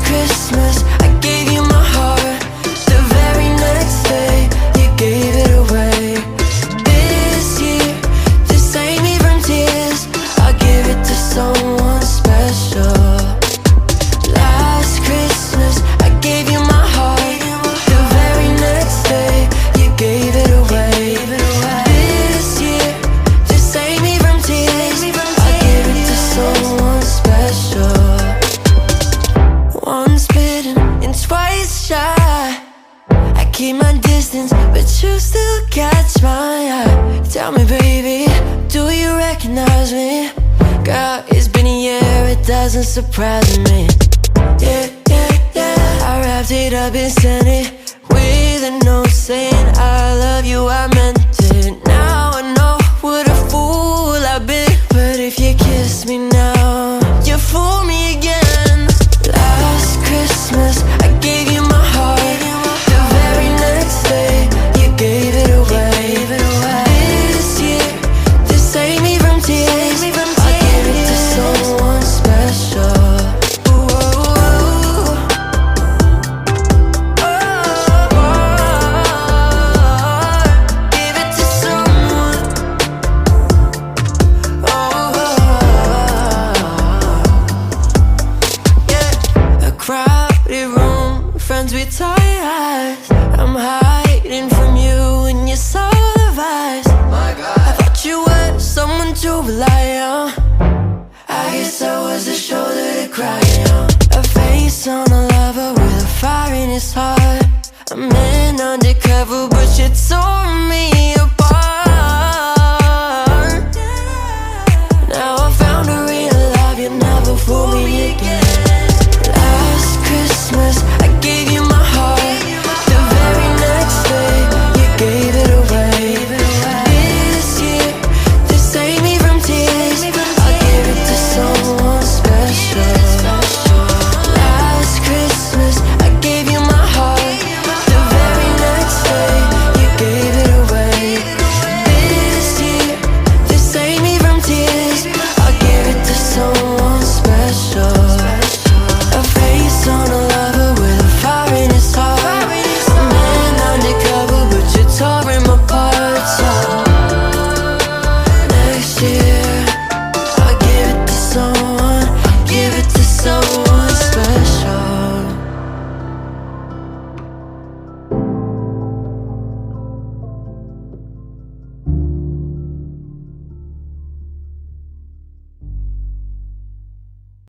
Christmas, I gave you my heart. The very next day, you gave it away. This year, to save me from tears, I'll give it to someone special. Last Christmas, I gave you my heart. The very next day, you gave it away. This year, to save me from tears, I'll give it to someone special. Once bitten and twice shy, I keep my distance, but you still catch my eye. Tell me, baby, do you recognize me? Girl, it's been a year, it doesn't surprise me. Yeah, yeah, yeah, I wrapped it up and sent it with a note saying I love you, I meant it. Now I know what a fool I've been, but if you kiss me now, you fool me again. Last Christmas, I gave you my heart. The very next day, you gave it away. This year, to save me from tears, I'll give it to someone special. Give it to someone. Yeah. A crowded room, friends with tired eyes. I'm hiding from you and your soul of ice. I thought you were someone to rely on. I guess I was a shoulder to cry on. A face on a lover with a fire in his heart. A man undercover, but you tore me